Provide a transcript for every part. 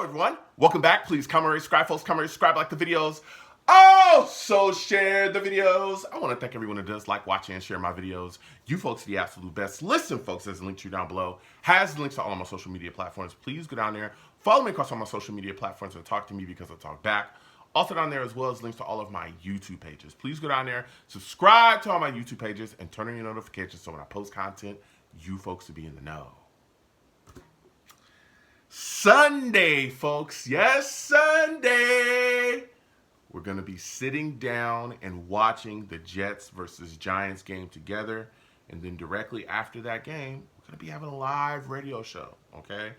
everyone. Welcome back. Please comment, subscribe, folks. Comment, subscribe, like the videos. Also share the videos. I want to thank everyone who does like, watching, and share my videos. You folks are the absolute best. Listen, folks, there's a link to you down below. Has links to all of my social media platforms. Please go down there. Follow me across all my social media platforms and talk to me because I talk back. Also down there as well as links to all of my YouTube pages. Please go down there, subscribe to all my YouTube pages, and turn on your notifications so when I post content, you folks will be in the know. Sunday, folks. Yes, Sunday. We're going to be sitting down and watching the Jets versus Giants game together. And then directly after that game, we're going to be having a live radio show, okay?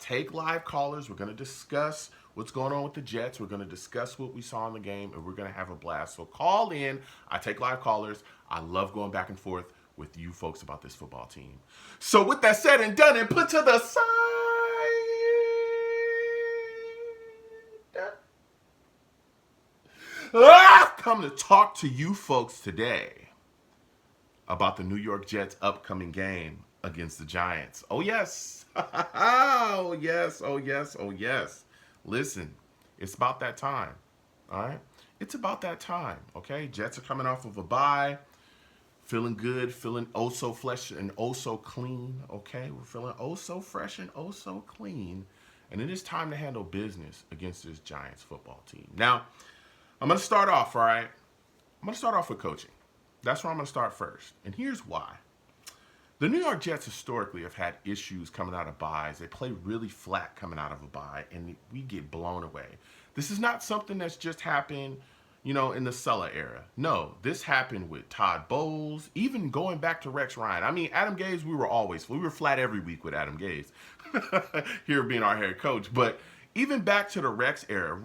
Take live callers. We're going to discuss what's going on with the Jets. We're going to discuss what we saw in the game, and we're going to have a blast. So call in. I take live callers. I love going back and forth with you folks about this football team. So with that said and done and put to the side, I've come to talk to you folks today about the New York Jets' upcoming game against the Giants. Oh, yes. Oh, yes. Oh, yes. Oh, yes. Listen, it's about that time. All right? It's about that time, okay? Jets are coming off of a bye, feeling good, feeling oh so fresh and oh so clean, okay? We're feeling oh so fresh and oh so clean. And it is time to handle business against this Giants football team. Now, I'm going to start off, all right? I'm going to start off with coaching. That's where I'm going to start first. And here's why. The New York Jets historically have had issues coming out of byes. They play really flat coming out of a bye, and we get blown away. This is not something that's just happened, in the Sulla era. No, this happened with Todd Bowles, even going back to Rex Ryan. I mean, Adam Gase, we were flat every week with Adam Gase, here being our head coach. But even back to the Rex era,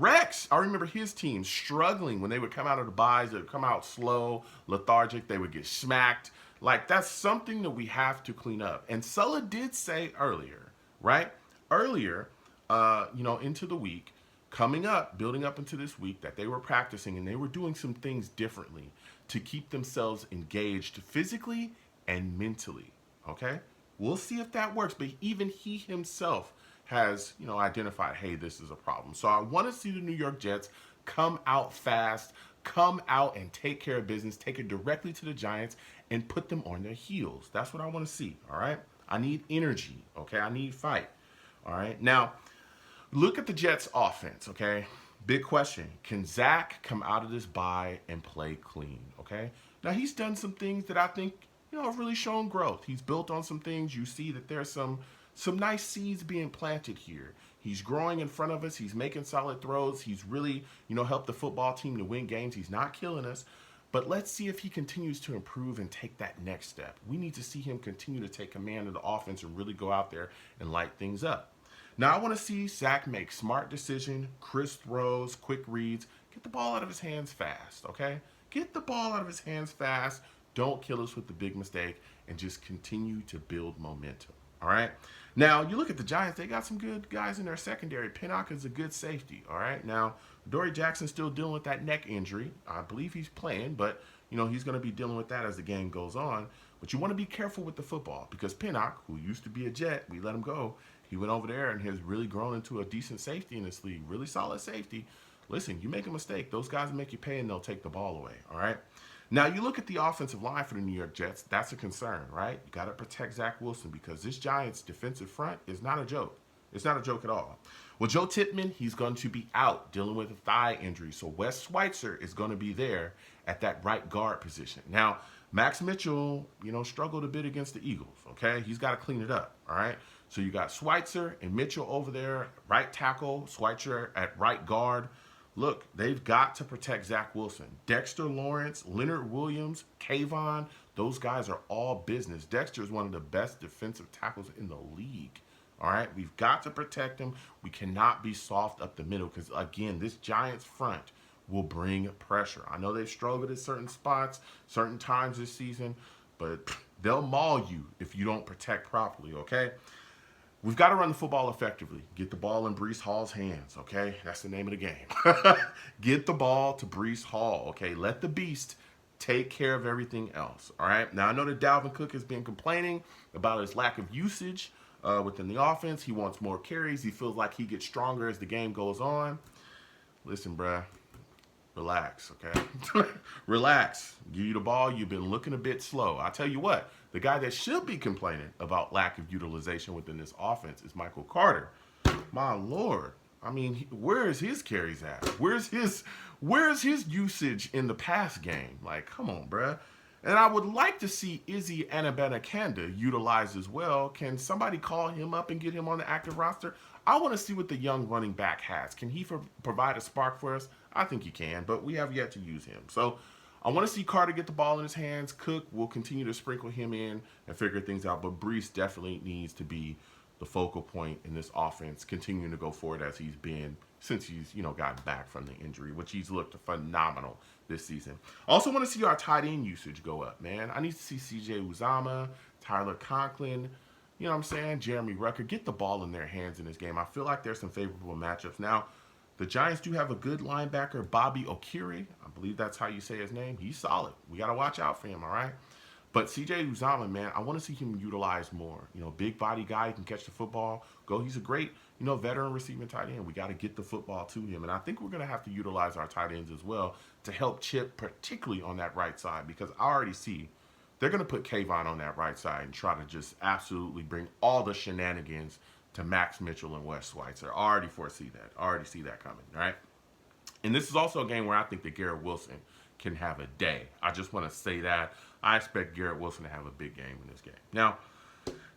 I remember his team struggling when they would come out of the byes. They would come out slow, lethargic. They would get smacked. Like, that's something that we have to clean up. And Sulla did say earlier, right? Earlier, into the week, building up into this week, that they were practicing and they were doing some things differently to keep themselves engaged physically and mentally, okay? We'll see if that works. But even he himself has, identified, hey, this is a problem. So I want to see the New York Jets come out fast, come out and take care of business, take it directly to the Giants and put them on their heels. That's what I want to see, all right? I need energy, okay? I need fight, all right? Now, look at the Jets offense, okay? Big question. Can Zach come out of this bye and play clean, okay? Now, he's done some things that I think, have really shown growth. He's built on some things. You see that there's some nice seeds being planted here. He's growing in front of us. He's making solid throws. He's really, helped the football team to win games. He's not killing us. But let's see if he continues to improve and take that next step. We need to see him continue to take command of the offense and really go out there and light things up. Now, I want to see Zach make smart decisions, crisp throws, quick reads. Get the ball out of his hands fast, okay? Get the ball out of his hands fast. Don't kill us with the big mistake and just continue to build momentum. All right. Now, you look at the Giants, they got some good guys in their secondary. Pinnock is a good safety. All right. Now, Dory Jackson's still dealing with that neck injury. I believe he's playing, but, he's going to be dealing with that as the game goes on. But you want to be careful with the football because Pinnock, who used to be a Jet, we let him go. He went over there and has really grown into a decent safety in this league, really solid safety. Listen, you make a mistake, those guys make you pay and they'll take the ball away. All right. Now, you look at the offensive line for the New York Jets. That's a concern, right? You got to protect Zach Wilson because this Giants defensive front is not a joke. It's not a joke at all. Well, Joe Tippmann, he's going to be out dealing with a thigh injury. So Wes Schweitzer is going to be there at that right guard position. Now, Max Mitchell, struggled a bit against the Eagles, okay? He's got to clean it up, all right? So you got Schweitzer and Mitchell over there, right tackle, Schweitzer at right guard. Look, they've got to protect Zach Wilson. Dexter Lawrence, Leonard Williams, Kayvon, those guys are all business. Dexter is one of the best defensive tackles in the league. All right, we've got to protect him. We cannot be soft up the middle because, again, this Giants front will bring pressure. I know they've struggled at certain spots, certain times this season, but they'll maul you if you don't protect properly, okay? We've got to run the football effectively. Get the ball in Breece Hall's hands, okay? That's the name of the game. Get the ball to Breece Hall, okay? Let the beast take care of everything else, all right? Now, I know that Dalvin Cook has been complaining about his lack of usage within the offense. He wants more carries. He feels like he gets stronger as the game goes on. Listen, bruh, relax, okay? Relax. Give you the ball. You've been looking a bit slow. I tell you what, the guy that should be complaining about lack of utilization within this offense is Michael Carter. My Lord. I mean, where is his carries at? Where's his usage in the pass game? Like, come on, bruh. And I would like to see Izzy Anabanakanda utilized as well. Can somebody call him up and get him on the active roster? I want to see what the young running back has. Can he provide a spark for us? I think he can, but we have yet to use him. So I want to see Carter get the ball in his hands. Cook will continue to sprinkle him in and figure things out. But Breece definitely needs to be the focal point in this offense, continuing to go forward as he's been since he's, got back from the injury, which he's looked phenomenal this season. I also want to see our tight end usage go up, man. I need to see CJ Uzama, Tyler Conklin, you know what I'm saying, Jeremy Rucker, get the ball in their hands in this game. I feel like there's some favorable matchups. Now, the Giants do have a good linebacker, Bobby Okiri. I believe that's how you say his name. He's solid. We got to watch out for him, all right? But CJ Uzama, man, I want to see him utilized more. Big body guy, he can catch the football. He's a great, veteran receiving tight end. We got to get the football to him. And I think we're going to have to utilize our tight ends as well to help Chip, particularly on that right side, because I already see they're going to put Kayvon on that right side and try to just absolutely bring all the shenanigans to Max Mitchell and Wes Schweitzer. I already foresee that. I already see that coming, all right? And this is also a game where I think that Garrett Wilson can have a day. I just want to say that. I expect Garrett Wilson to have a big game in this game. Now,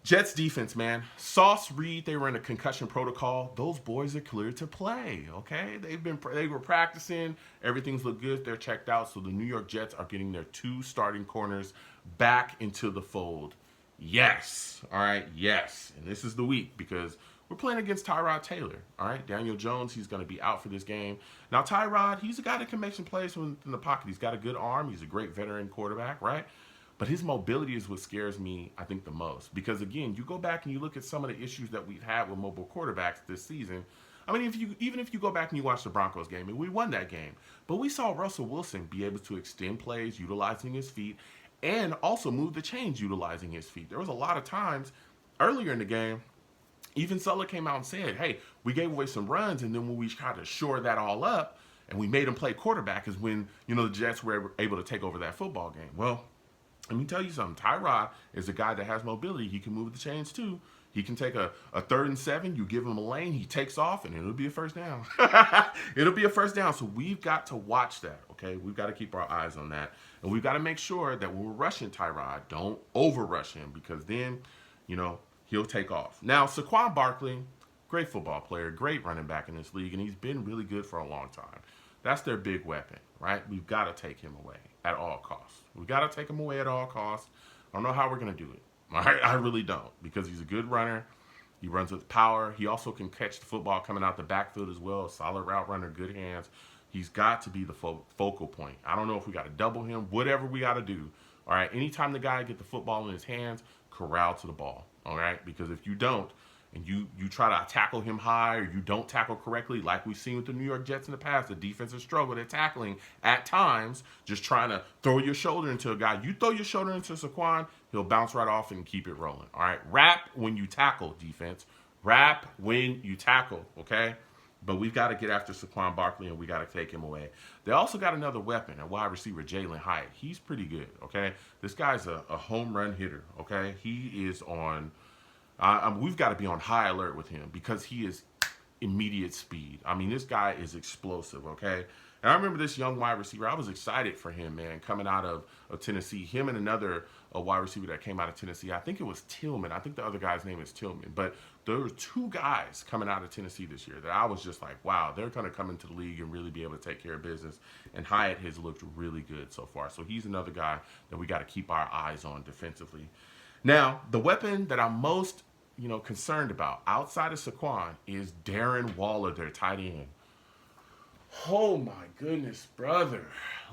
Jets defense, man. Sauce, Reed, they were in a concussion protocol. Those boys are cleared to play, okay? They were practicing. Everything's looked good. They're checked out. So the New York Jets are getting their 2 starting corners back into the fold. Yes. All right, yes. And this is the week because we're playing against Tyrod Taylor, all right? Daniel Jones, he's going to be out for this game. Now, Tyrod, he's a guy that can make some plays in the pocket. He's got a good arm. He's a great veteran quarterback, right? But his mobility is what scares me, I think, the most. Because, again, you go back and you look at some of the issues that we've had with mobile quarterbacks this season. I mean, even if you go back and you watch the Broncos game, and we won that game, but we saw Russell Wilson be able to extend plays utilizing his feet and also move the chains utilizing his feet. There was a lot of times earlier in the game, even Sulla came out and said, hey, we gave away some runs, and then when we tried to shore that all up and we made them play quarterback is when, the Jets were able to take over that football game. Well, let me tell you something. Tyrod is a guy that has mobility. He can move the chains too. He can take a 3rd and 7. You give him a lane, he takes off, and it'll be a first down. It'll be a first down. So we've got to watch that, okay? We've got to keep our eyes on that. And we've got to make sure that when we're rushing Tyrod, don't over-rush him because then, he'll take off. Now, Saquon Barkley, great football player, great running back in this league, and he's been really good for a long time. That's their big weapon, right? We've got to take him away at all costs. We've got to take him away at all costs. I don't know how we're going to do it. All right? I really don't because he's a good runner. He runs with power. He also can catch the football coming out the backfield as well. Solid route runner, good hands. He's got to be the focal point. I don't know if we got to double him, whatever we got to do. All right? Anytime the guy get the football in his hands, corral to the ball. All right? Because if you don't, and you try to tackle him high or you don't tackle correctly, like we've seen with the New York Jets in the past, the defense has struggled at tackling at times, just trying to throw your shoulder into a guy. You throw your shoulder into Saquon, he'll bounce right off and keep it rolling. All right? Wrap when you tackle, defense. Wrap when you tackle, okay? But we've got to get after Saquon Barkley, and we got to take him away. They also got another weapon, a wide receiver, Jalen Hyatt. He's pretty good, okay? This guy's a home run hitter, okay? He is on... we've got to be on high alert with him because he is immediate speed. I mean, this guy is explosive, okay? And I remember this young wide receiver. I was excited for him, man, coming out of Tennessee. Him and another wide receiver that came out of Tennessee. I think it was Tillman. I think the other guy's name is Tillman. But there were 2 guys coming out of Tennessee this year that I was just like, wow, they're going to come into the league and really be able to take care of business. And Hyatt has looked really good so far. So he's another guy that we got to keep our eyes on defensively. Now, the weapon that I'm most, concerned about outside of Saquon is Darren Waller, their tight end. Oh my goodness, brother.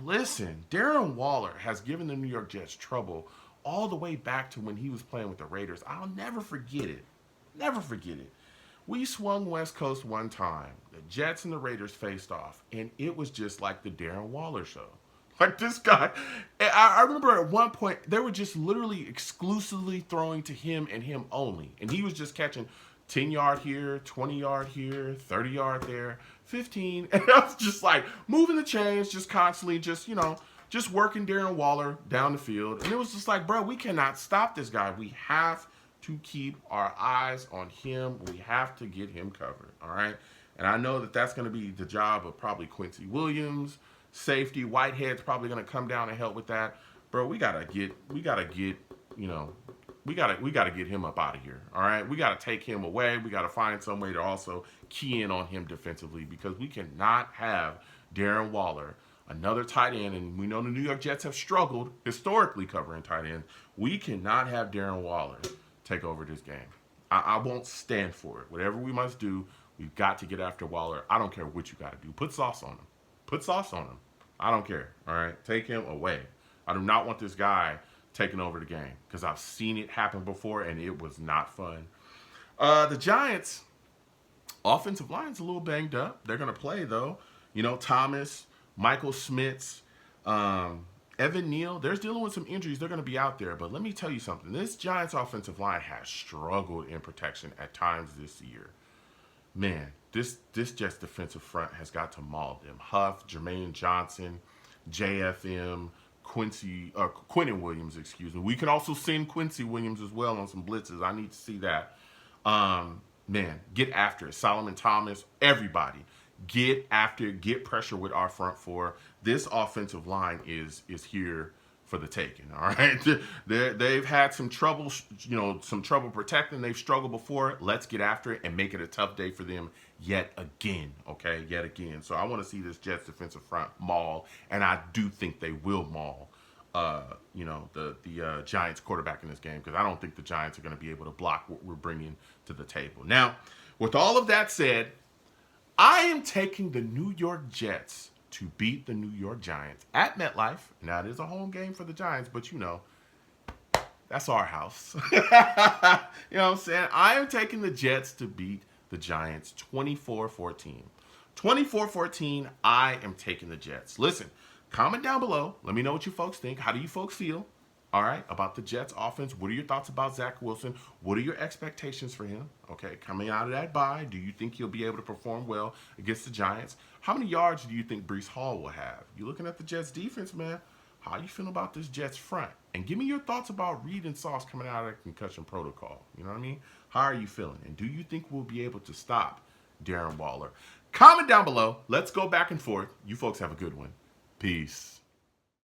Listen, Darren Waller has given the New York Jets trouble all the way back to when he was playing with the Raiders. I'll never forget it. Never forget it. We swung West Coast one time. The Jets and the Raiders faced off, and it was just like the Darren Waller show. Like this guy, I remember at one point they were just literally exclusively throwing to him and him only, and he was just catching 10 yard here, 20 yard here, 30 yard there, 15, and I was just like moving the chains, just constantly, just just working Darren Waller down the field, and it was just like, bro, we cannot stop this guy. We have to keep our eyes on him. We have to get him covered. All right. And I know that that's going to be the job of probably Quincy Williams, safety. Whitehead's probably going to come down and help with that. Bro, you know, we gotta get him up out of here. All right. We gotta take him away. We gotta find some way to also key in on him defensively because we cannot have Darren Waller, another tight end, and we know the New York Jets have struggled historically covering tight ends. We cannot have Darren Waller take over this game. I won't stand for it. Whatever we must do, we've got to get after Waller. I don't care what you got to do. Put sauce on him. Put sauce on him. I don't care. All right? Take him away. I do not want this guy taking over the game because I've seen it happen before and it was not fun. The Giants' offensive line's a little banged up. They're going to play, though. Thomas, Michael Smits, Evan Neal, they're dealing with some injuries. They're going to be out there. But let me tell you something. This Giants offensive line has struggled in protection at times this year. Man, this Jets defensive front has got to maul them. Huff, Jermaine Johnson, JFM, Quentin Williams, excuse me. We can also send Quincy Williams as well on some blitzes. I need to see that. Man, get after it. Solomon Thomas, everybody. Get after it. Get pressure with our front four. This offensive line is here for the taking. All right, they've had some trouble, some trouble protecting. They've struggled before. Let's get after it and make it a tough day for them yet again. Okay, yet again. So I want to see this Jets defensive front maul, and I do think they will maul. The Giants quarterback in this game because I don't think the Giants are going to be able to block what we're bringing to the table. Now, with all of that said, I am taking the New York Jets to beat the New York Giants at MetLife. Now, it is a home game for the Giants, but that's our house. You know what I'm saying? I am taking the Jets to beat the Giants 24-14. 24-14, I am taking the Jets. Listen, comment down below. Let me know what you folks think. How do you folks feel? All right, about the Jets offense. What are your thoughts about Zach Wilson? What are your expectations for him? Okay, coming out of that bye, do you think he'll be able to perform well against the Giants? How many yards do you think Breece Hall will have? You looking at the Jets defense, man. How you feel about this Jets front? And give me your thoughts about Reed and Sauce coming out of the concussion protocol. You know what I mean? How are you feeling? And do you think we'll be able to stop Darren Waller? Comment down below. Let's go back and forth. You folks have a good one. Peace.